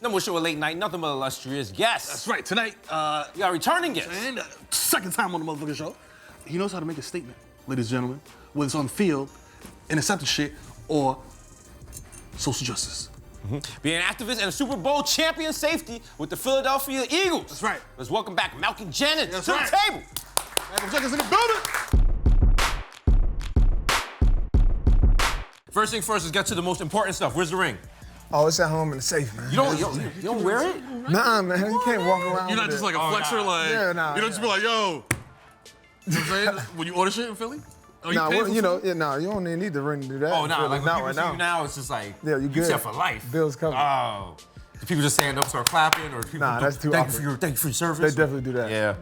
Number one show of late night, nothing but illustrious guests. That's right. Tonight, We got returning guests. and second time on the motherfucking show. He knows how to make a statement, ladies and gentlemen, whether it's on the field, intercepting shit, or social justice. Being an activist and a Super Bowl champion safety with the Philadelphia Eagles. That's right. Let's welcome back Malcolm Jenkins That's to right. the table. Malcolm Jenkins in the building. First thing first, let's get to the most important stuff. Where's the ring? Oh, it's at home in the safe, man. You don't wear it? Nah, man, you can't walk around. You're not with just it. like a flexor, like, Yeah, nah, you don't just be like, yo. You know what I'm saying? When you order shit in Philly? Oh, Nah, pay well, for you know, food? yeah, nah, you don't even need the ring to do that. Oh, nah, like when not people right see now. you now, it's just like, Yeah, you good. set for life. Bills covered. Oh. Do people just stand up, start clapping, or people Nah, that's too thank awkward. you for your They service? definitely do that. Yeah.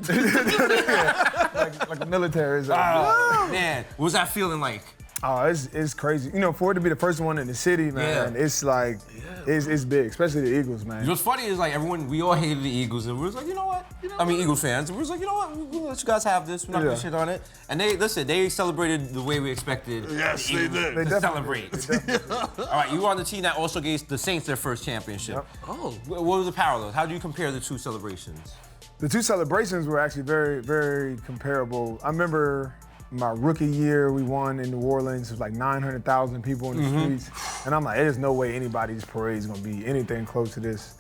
Like the military is. Man, what was that feeling like? Oh, it's crazy. You know, for it to be the first one in the city, man, Yeah. it's like, it's big, especially the Eagles, man. What's funny is like we all hated the Eagles, and we was like, you know what? Eagles fans, and we was like, you know what? We'll let you guys have this. We're not gonna shit on it. And they celebrated the way we expected. Yes, the they Eagles did. They to definitely celebrate. All right, you were on the team that also gave the Saints their first championship. Yep. Oh. What were the parallels? How do you compare the two celebrations? The two celebrations were actually very, very comparable. I remember my rookie year, we won in New Orleans. It was like 900,000 people in the streets. And I'm like, there's no way anybody's parade is gonna be anything close to this.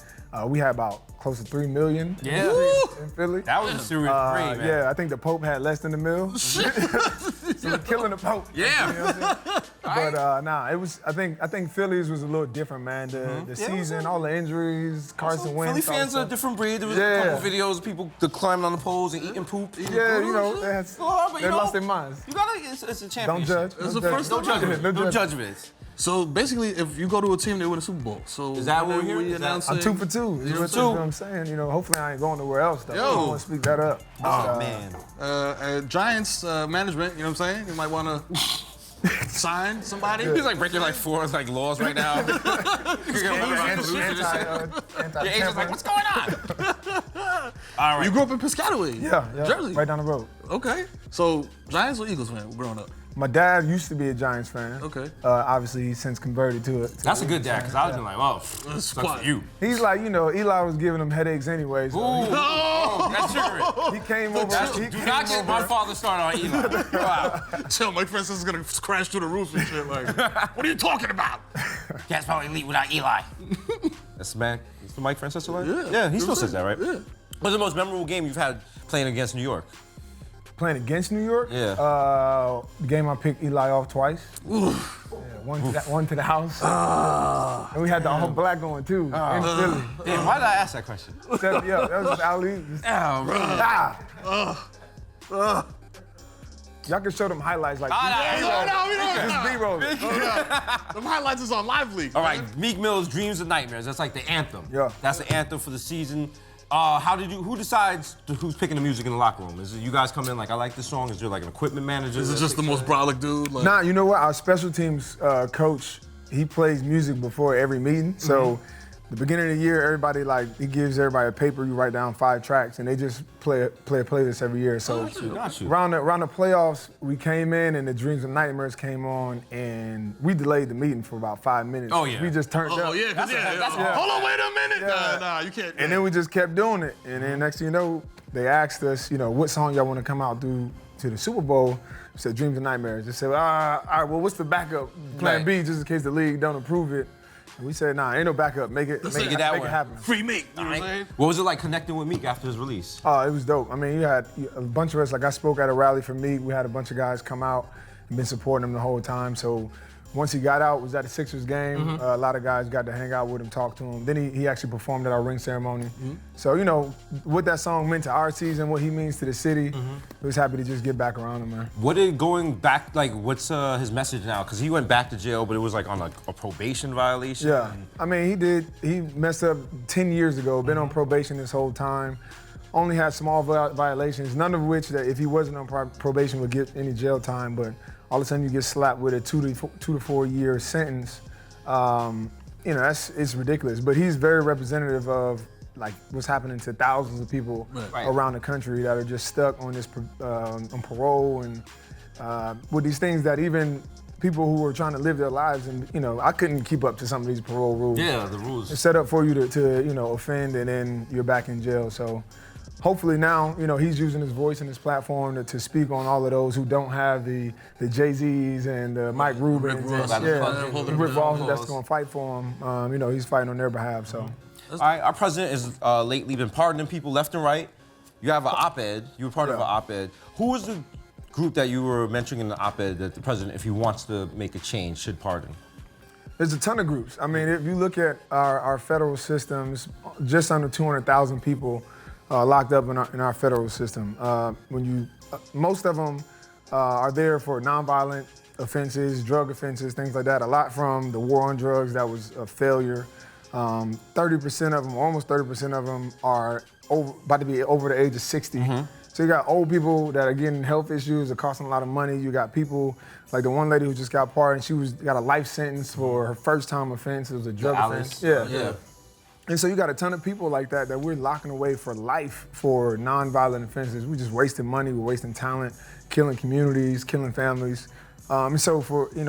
We had about close to 3 million in Philly. That was a serious parade, man. Yeah, I think the Pope had less than a mil. So we're killing the Pope. Yeah. You know what I'm saying? But nah, it was. I think Philly's was a little different, man. The season, all the injuries, Carson Wentz. Philly fans are a different breed. There was a couple videos of people climbing on the poles and eating poop. Yeah, you know, they lost their minds. You gotta, it's a championship. Don't judge. It's the Don't first judge. time. No judgments. So basically, if you go to a team, they win a Super Bowl. So Is that what when we're we hearing? Is that- announcing- I'm 2 for 2. You know what I'm saying? You know, hopefully I ain't going nowhere else though. Yo. I don't want to speak that up. Oh, man. Giants management, you know what I'm saying? You might want to sign somebody. He's like breaking like four laws right now. Your agent's like, what's going on? All right. You grew up in Piscataway, Yeah, Jersey. right down the road. Okay. So Giants or Eagles fan growing up? My dad used to be a Giants fan. Okay. Obviously, he's since converted to it. That's a good dad, because I was like, well, sucks for you. He's like, you know, Eli was giving him headaches anyway. So That's true. he came over. Do not get my father started on Eli. Wow. Chill, Mike Francis is gonna crash through the roof and shit. Like, what are you talking about? That's probably elite without Eli. That's the Mike Francisco line? Yeah, he still says that, right? Yeah. What's the most memorable game you've had playing against New York? Playing against New York. Yeah. The game I picked Eli off twice. Yeah, one to the house. And we had the whole black going too in Philly. Damn, why did I ask that question? That was Ali. Oh, really? Y'all can show them highlights like No, we don't. just B-roll. The highlights is on Live League. All right, Meek Mill's Dreams and Nightmares. That's like the anthem. Yeah. That's the anthem for the season. Who decides who's picking the music in the locker room? Is it you guys come in like, I like this song? Is there like an equipment manager? Is it just the most brolic dude? Like, Nah, you know what? Our special teams coach, he plays music before every meeting. So the beginning of the year, everybody he gives everybody a paper. You write down 5 tracks, and they just play a playlist every year. So Got you. around the playoffs, we came in, and the Dreams and Nightmares came on, and we delayed the meeting for about 5 minutes. Oh, yeah. We just turned up. Oh yeah, That's a- Hold on, wait a minute. Yeah. Nah, you can't. And then we just kept doing it. And then next thing you know, they asked us, you know, what song y'all want to come out to the Super Bowl. We said Dreams and Nightmares. They said, all right, well, what's the backup plan B just in case the league don't approve it? And we said, nah, ain't no backup. Make it happen. Free Meek. You know what I'm saying? What was it like connecting with Meek after his release? Oh, it was dope. I mean, you had a bunch of us, like I spoke at a rally for Meek. We had a bunch of guys come out and been supporting him the whole time. So once he got out, was at the Sixers game. A lot of guys got to hang out with him, talk to him. Then he actually performed at our ring ceremony. So, you know, what that song meant to our season, what he means to the city, we was happy to just get back around him, man. What did going back, like, what's his message now? Because he went back to jail, but it was like on like a probation violation. Yeah, I mean, he messed up 10 years ago, been on probation this whole time. Only had small violations, none of which that if he wasn't on probation would get any jail time, but all of a sudden you get slapped with a 2 to 4 year sentence. You know, it's ridiculous. But he's very representative of like what's happening to thousands of people around the country that are just stuck on this on parole and with these things that even people who were trying to live their lives, and I couldn't keep up to some of these parole rules. Yeah, the rules. It's set up for you to offend, and then you're back in jail. So hopefully now, he's using his voice and his platform to speak on all of those who don't have the Jay-Z's and the Mike Rubins, Rick Ross that's going to fight for him. He's fighting on their behalf. So. All right, our president is lately been pardoning people left and right. You have an op-ed. You were part of an op-ed. Who was the group that you were mentioning in the op-ed that the president, if he wants to make a change, should pardon? There's a ton of groups. I mean, if you look at our federal systems, just under 200,000 people locked up in our federal system. Most of them are there for nonviolent offenses, drug offenses, things like that. A lot from the war on drugs, that was a failure. 30% of them, almost 30% of them, are about to be over the age of 60. So you got old people that are getting health issues, are costing a lot of money. You got people like the one lady who just got pardoned. She got a life sentence for her first time offense. It was a drug offense. Yeah. And so you got a ton of people like that we're locking away for life for nonviolent offenses. We're just wasting money, we're wasting talent, killing communities, killing families. And so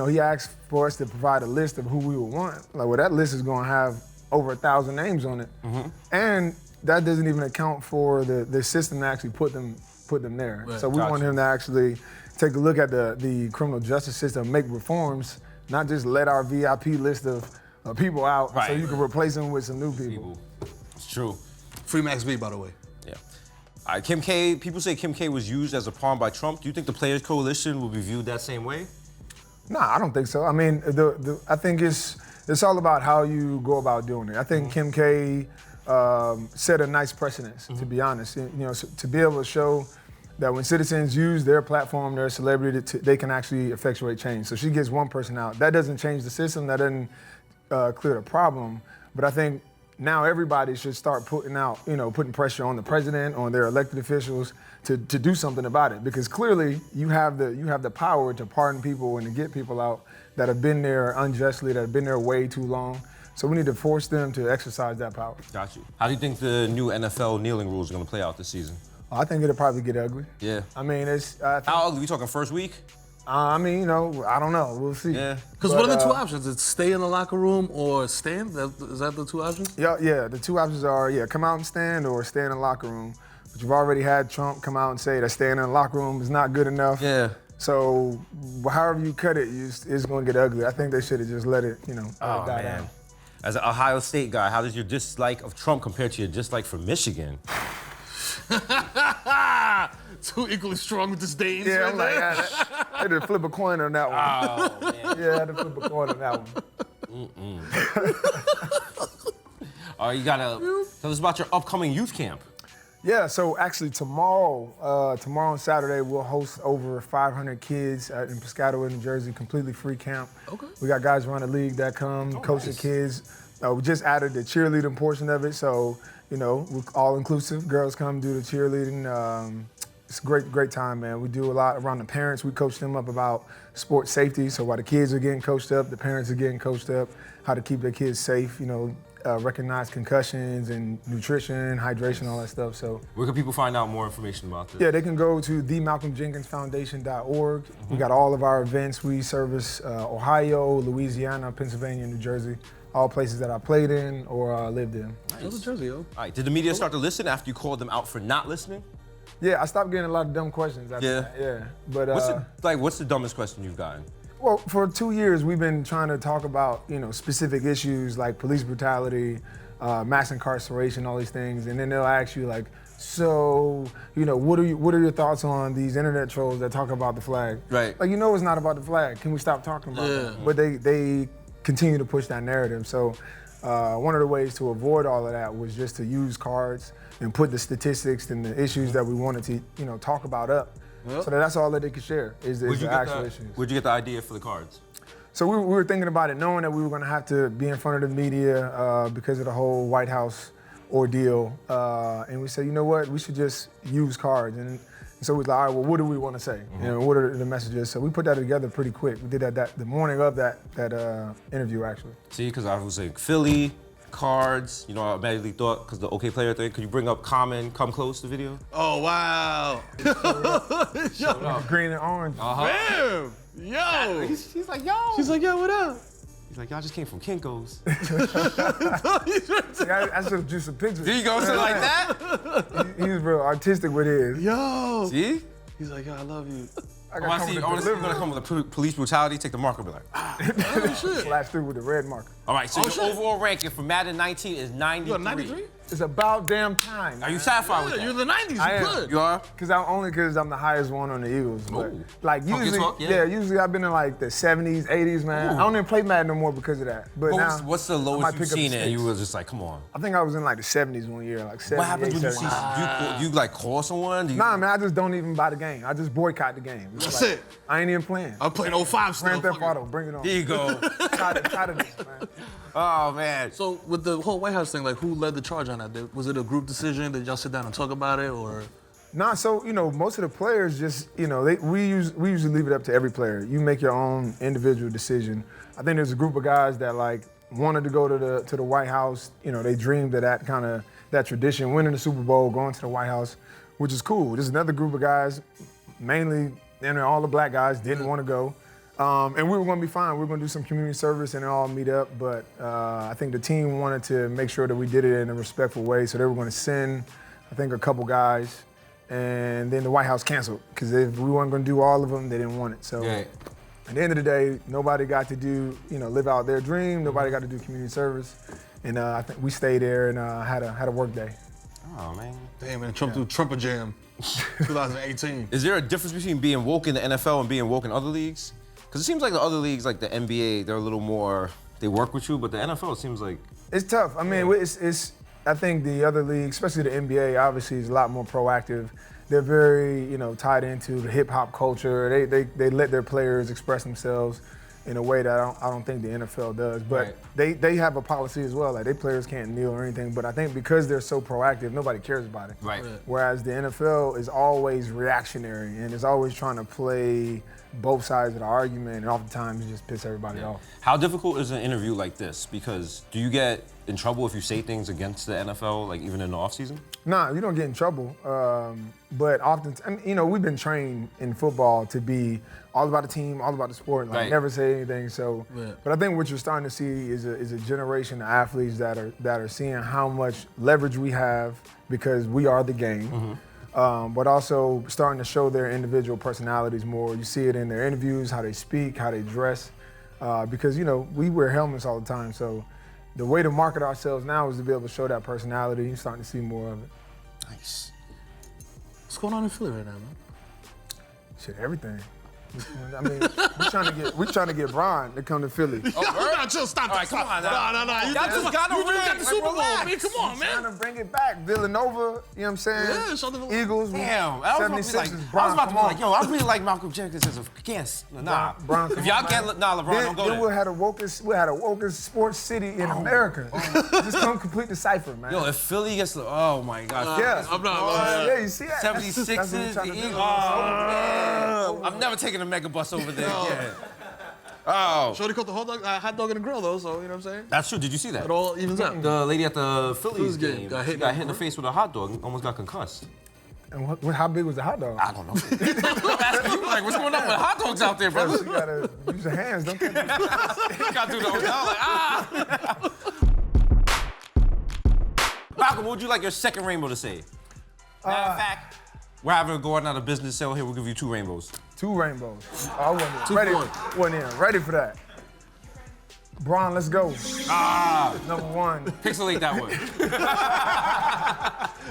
he asked for us to provide a list of who we would want. That list is going to have over 1,000 names on it. And that doesn't even account for the system to actually put them there. Right. So we want him to actually take a look at the criminal justice system, make reforms, not just let our VIP list of people out so you can replace them with some new people. It's true. Free Max B, by the way. Yeah. All right, Kim K, people say Kim K was used as a pawn by Trump. Do you think the Players Coalition will be viewed that same way? Nah, I don't think so. I mean, I think it's all about how you go about doing it. I think Kim K set a nice precedence, to be honest. To be able to show that when citizens use their platform, their celebrity, they can actually effectuate change. So she gets one person out. That doesn't change the system. That doesn't clear the problem. But I think now everybody should start putting pressure on the president, on their elected officials to do something about it. Because clearly you have the power to pardon people and to get people out that have been there unjustly, that have been there way too long. So we need to force them to exercise that power. Got you. How do you think the new NFL kneeling rules are going to play out this season? I think it'll probably get ugly. Yeah. I mean, how ugly? We talking first week? I don't know. We'll see. Yeah. Because what are the two options? It's stay in the locker room or stand? Is that the two options? Yeah. The two options are, come out and stand or stay in the locker room. But you've already had Trump come out and say that staying in the locker room is not good enough. Yeah. So however you cut it, it's going to get ugly. I think they should have just let it, die down. As an Ohio State guy, how does your dislike of Trump compare to your dislike for Michigan? Two equally strong disdains. Yeah, I'm like, I had to flip a coin on that one. Oh, man. Yeah, I had to flip a coin on that one. You gotta tell us about your upcoming youth camp. Yeah, so actually tomorrow and Saturday, we'll host over 500 kids in Piscataway, New Jersey, completely free camp. Okay. We got guys around the league that come, coach the kids. We just added the cheerleading portion of it, so, we're all inclusive. Girls come do the cheerleading. It's a great time, man. We do a lot around the parents. We coach them up about sports safety. So while the kids are getting coached up, the parents are getting coached up, how to keep their kids safe, recognize concussions and nutrition, hydration, all that stuff. So where can people find out more information about this? Yeah, they can go to themalcolmjenkinsfoundation.org. We got all of our events. We service Ohio, Louisiana, Pennsylvania, New Jersey, all places that I played in or lived in. Nice. New Jersey, yo. All right, did the media start to listen after you called them out for not listening? Yeah, I stopped getting a lot of dumb questions after that. Yeah. But what's the dumbest question you've gotten? Well, for 2 years, we've been trying to talk about, specific issues like police brutality, mass incarceration, all these things, and then they'll ask you so, what are your thoughts on these internet trolls that talk about the flag? Right. It's not about the flag. Can we stop talking about that? But they continue to push that narrative. So one of the ways to avoid all of that was just to use cards and put the statistics and the issues that we wanted to, talk about up. Yep. So that's all that they could share is the actual issues. Where'd you get the idea for the cards? So we were thinking about it, knowing that we were going to have to be in front of the media because of the whole White House ordeal. And we said, you know what, we should just use cards. And so we was like, all right, well, what do we want to say? What are the messages? So we put that together pretty quick. We did that the morning of that interview, actually. See, because I was like Philly, cards. You know, I immediately thought, because the OK Player thing, could you bring up Common, Come Close, the video? Oh, wow. Green and orange. Damn. Yo. She's like, yo. She's like, yo, what up? He's like, y'all just came from Kinko's. See, I should have drew some pictures. There you go, something like that. He was real artistic with his. Yo. See? He's like, yo, I love you. I I want to see you're gonna come with a police brutality, take the marker, be like, Slash through with the red marker. all right, so your shit. overall ranking for Madden 19 is 93. You got 93? It's about damn time. Are you satisfied with Yeah, that? you're in the 90s. I You're am. good. You are? Because I'm the highest one on the Eagles. But Ooh. like Talk your usually, talk, yeah. usually I've been in like the 70s, 80s, man. Ooh. I don't even play Madden no more because of that. But now, What's the I might lowest you've pick up seen the it and you stakes. were just like, come on. I think I was in like the 70s one year, like 78, What happens when you see, 79. do you like call someone? Do you, Nah, man, I just don't even buy the game. I just boycott the game. It's That's like, it. I ain't even playing. I'm playing 05 still. Grand Theft fuck it. Auto, bring it on. There you go. Tired of this, man. Oh, man. So with the whole White House thing, like who led the charge on that? Was it a group decision? Did y'all sit down and talk about it, or? Nah, so most of the players just we usually leave it up to every player. You make your own individual decision. I think there's a group of guys that like wanted to go to the White House. They dreamed of that tradition, winning the Super Bowl, going to the White House, which is cool. There's another group of guys, mainly all the black guys, didn't want to go. And we were going to be fine. We were going to do some community service and all meet up. But I think the team wanted to make sure that we did it in a respectful way. So they were going to send, I think, a couple guys. And then the White House canceled. Because if we weren't going to do all of them, they didn't want it. So Yeah. at the end of the day, nobody got to do, live out their dream. Nobody got to do community service. And I think we stayed there and had a work day. Oh, man. Damn, man, Trump threw Trumper Jam 2018. Is there a difference between being woke in the NFL and being woke in other leagues? Because it seems like the other leagues, like the NBA, they're a little more, they work with you, but the NFL seems like... It's tough. I mean, it's. I think the other leagues, especially the NBA, obviously is a lot more proactive. They're very, tied into the hip hop culture. They let their players express themselves in a way that I don't think the NFL does. But they have a policy as well. Like their players can't kneel or anything. But I think because they're so proactive, nobody cares about it. Right. Whereas the NFL is always reactionary and is always trying to play both sides of the argument, and oftentimes you just piss everybody off. How difficult is an interview like this? Because do you get in trouble if you say things against the NFL, like even in the offseason? Nah, you don't get in trouble. But often, we've been trained in football to be all about the team, all about the sport, like never say anything. So, but I think what you're starting to see is a generation of athletes that are seeing how much leverage we have because we are the game. But also starting to show their individual personalities more. You see it in their interviews, how they speak, how they dress, because we wear helmets all the time. So the way to market ourselves now is to be able to show that personality. You're starting to see more of it. Nice. What's going on in Philly right now, man? Shit, everything. I mean, we're trying to get Bron to come to Philly. Oh, chill, stop. All right, come on now. No. You Y'all just got a you ring. got the Super Bowl, Relax. man. Come on, Trying man. to bring it back. Villanova, you know what I'm saying? Yeah, show the Eagles. Damn, I was about to be like, I was about to be like, yo, I really like Malcolm Jenkins as a guest. Nah, Bron, if y'all can't, LeBron, don't go then there. we'll have a wokest sports city in America. Just come complete the cipher, man. Yo, if Philly gets, oh my God. yeah, I'm not. yeah, you see that? 76ers, That's what we're trying the to do. Eagles. Oh, man. I'm never taking a mega bus over there again. Oh. Shorty cooked the hot dog in the grill, though, so you know what I'm saying? That's true. Did you see that? It all evens out. The lady at the Phillies Phillies game game got she hit got in hit in the the face with a hot dog and almost got concussed. And how big was the hot dog? I don't know. I'm asking you, like, what's going on with hot dogs out there, brother? You gotta use your hands, don't you? You gotta do the hotel, like, ah. Malcolm, what would you like your second rainbow to say? Matter of fact, we're having a going out of business sale here. We'll give you 2 rainbows. 2 rainbows. Oh, I wasn't 2 ready. for 1. Wasn't ready for that. Bron, let's go. Ah, Number 1. pixelate that one.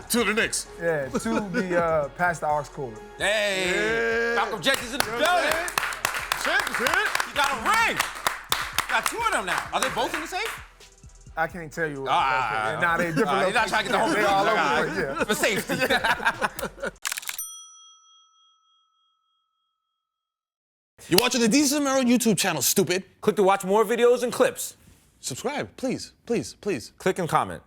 2 to the Knicks. Yeah, 2 the past the aux cord. Hey, Malcolm Jenkins in the building. You got a ring. Got 2 of them now. Are they both in the safe? I can't tell you. Nah, they different. you're not trying to get the whole They thing. all over the place, yeah. For safety. You're watching the Desus Mero YouTube channel, stupid. Click to watch more videos and clips. Subscribe, please, please, please. Click and comment.